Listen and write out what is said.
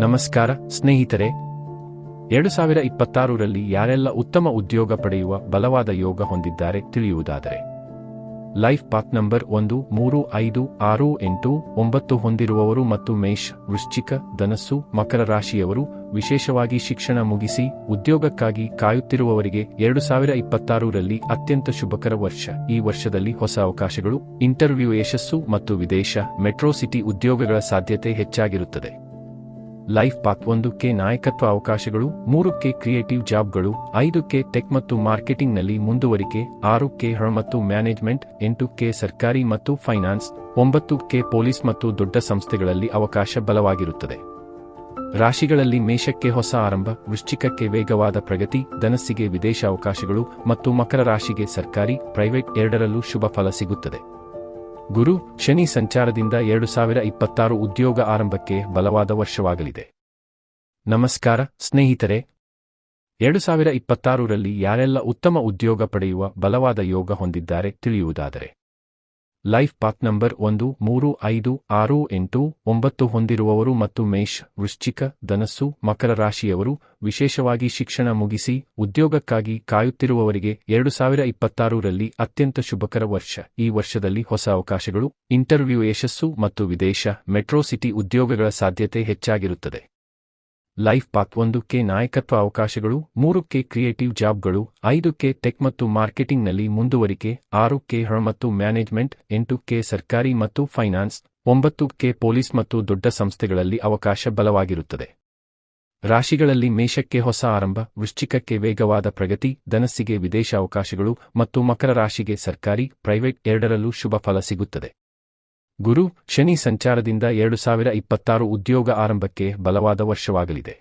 ನಮಸ್ಕಾರ ಸ್ನೇಹಿತರೆ, 2026ರಲ್ಲಿ ಯಾರೆಲ್ಲ ಉತ್ತಮ ಉದ್ಯೋಗ ಪಡೆಯುವ ಬಲವಾದ ಯೋಗ ಹೊಂದಿದ್ದಾರೆ ತಿಳಿಯುವುದಾದರೆ, ಲೈಫ್ ಪಾತ್ ನಂಬರ್ 1, 3, 5, 6, 8, 9 ಹೊಂದಿರುವವರು ಮತ್ತು ಮೇಷ, ವೃಶ್ಚಿಕ, ಧನಸ್ಸು, ಮಕರ ರಾಶಿಯವರು, ವಿಶೇಷವಾಗಿ ಶಿಕ್ಷಣ ಮುಗಿಸಿ ಉದ್ಯೋಗಕ್ಕಾಗಿ ಕಾಯುತ್ತಿರುವವರಿಗೆ 2026ರಲ್ಲಿ ಅತ್ಯಂತ ಶುಭಕರ ವರ್ಷ. ಈ ವರ್ಷದಲ್ಲಿ ಹೊಸ ಅವಕಾಶಗಳು, ಇಂಟರ್ವ್ಯೂ ಯಶಸ್ಸು ಮತ್ತು ವಿದೇಶ, ಮೆಟ್ರೋ ಸಿಟಿ ಉದ್ಯೋಗಗಳ ಸಾಧ್ಯತೆ ಹೆಚ್ಚಾಗಿರುತ್ತದೆ. ಲೈಫ್ ಪಾತ್ 1ಕ್ಕೆ ನಾಯಕತ್ವ ಅವಕಾಶಗಳು, 3ಕ್ಕೆ ಕ್ರಿಯೇಟಿವ್ ಜಾಬ್ಗಳು, 5ಕ್ಕೆ ಟೆಕ್ ಮತ್ತು ಮಾರ್ಕೆಟಿಂಗ್ನಲ್ಲಿ ಮುಂದುವರಿಕೆ, 6ಕ್ಕೆ ಹಣ ಮತ್ತು ಮ್ಯಾನೇಜ್ಮೆಂಟ್, 8ಕ್ಕೆ ಸರ್ಕಾರಿ ಮತ್ತು ಫೈನಾನ್ಸ್, 9ಕ್ಕೆ ಪೊಲೀಸ್ ಮತ್ತು ದೊಡ್ಡ ಸಂಸ್ಥೆಗಳಲ್ಲಿ ಅವಕಾಶ ಬಲವಾಗಿರುತ್ತದೆ. ರಾಶಿಗಳಲ್ಲಿ ಮೇಷಕ್ಕೆ ಹೊಸ ಆರಂಭ, ವೃಶ್ಚಿಕಕ್ಕೆ ವೇಗವಾದ ಪ್ರಗತಿ, ಧನಸ್ಸಿಗೆ ವಿದೇಶ ಅವಕಾಶಗಳು ಮತ್ತು ಮಕರ ರಾಶಿಗೆ ಸರ್ಕಾರಿ, ಪ್ರೈವೇಟ್ ಎರಡರಲ್ಲೂ ಶುಭ ಫಲ ಸಿಗುತ್ತದೆ. ಗುರು, ಶನಿ ಸಂಚಾರದಿಂದ 2026 ಉದ್ಯೋಗ ಆರಂಭಕ್ಕೆ ಬಲವಾದ ವರ್ಷವಾಗಲಿದೆ. ನಮಸ್ಕಾರ ಸ್ನೇಹಿತರೆ, 2026ರಲ್ಲಿ ಯಾರೆಲ್ಲ ಉತ್ತಮ ಉದ್ಯೋಗ ಪಡೆಯುವ ಬಲವಾದ ಯೋಗ ಹೊಂದಿದ್ದಾರೆ ತಿಳಿಯುವುದಾದರೆ, ಲೈಫ್ ಪಾತ್ ನಂಬರ್ 1, 3, 5, 6, 8, 9 ಹೊಂದಿರುವವರು ಮತ್ತು ಮೇಷ, ವೃಶ್ಚಿಕ, ಧನಸ್ಸು, ಮಕರ ರಾಶಿಯವರು, ವಿಶೇಷವಾಗಿ ಶಿಕ್ಷಣ ಮುಗಿಸಿ ಉದ್ಯೋಗಕ್ಕಾಗಿ ಕಾಯುತ್ತಿರುವವರಿಗೆ 2026ರಲ್ಲಿ ಅತ್ಯಂತ ಶುಭಕರ ವರ್ಷ. ಈ ವರ್ಷದಲ್ಲಿ ಹೊಸ ಅವಕಾಶಗಳು, ಇಂಟರ್ವ್ಯೂ ಯಶಸ್ಸು ಮತ್ತು ವಿದೇಶ, ಮೆಟ್ರೋ ಸಿಟಿ ಉದ್ಯೋಗಗಳ ಸಾಧ್ಯತೆ ಹೆಚ್ಚಾಗಿರುತ್ತದೆ. ಲೈಫ್ ಪಾತ್ 1ಕ್ಕೆ ನಾಯಕತ್ವ ಅವಕಾಶಗಳು, 3ಕ್ಕೆ ಕ್ರಿಯೇಟಿವ್ ಜಾಬ್ಗಳು, 5ಕ್ಕೆ ಟೆಕ್ ಮತ್ತು ಮಾರ್ಕೆಟಿಂಗ್ನಲ್ಲಿ ಮುಂದುವರಿಕೆ, 6ಕ್ಕೆ ಹಣ ಮತ್ತು ಮ್ಯಾನೇಜ್ಮೆಂಟ್, 8ಕ್ಕೆ ಸರ್ಕಾರಿ ಮತ್ತು ಫೈನಾನ್ಸ್, 9ಕ್ಕೆ ಪೊಲೀಸ್ ಮತ್ತು ದೊಡ್ಡ ಸಂಸ್ಥೆಗಳಲ್ಲಿ ಅವಕಾಶ ಬಲವಾಗಿರುತ್ತದೆ. ರಾಶಿಗಳಲ್ಲಿ ಮೇಷಕ್ಕೆ ಹೊಸ ಆರಂಭ, ವೃಶ್ಚಿಕಕ್ಕೆ ವೇಗವಾದ ಪ್ರಗತಿ, ಧನಸ್ಸಿಗೆ ವಿದೇಶ ಅವಕಾಶಗಳು ಮತ್ತು ಮಕರ ರಾಶಿಗೆ ಸರ್ಕಾರಿ, ಪ್ರೈವೇಟ್ ಎರಡರಲ್ಲೂ ಶುಭ ಫಲ ಸಿಗುತ್ತದೆ. ಗುರು, ಶನಿ ಸಂಚಾರದಿಂದ 2026 ಉದ್ಯೋಗ ಆರಂಭಕ್ಕೆ ಬಲವಾದ ವರ್ಷವಾಗಲಿದೆ.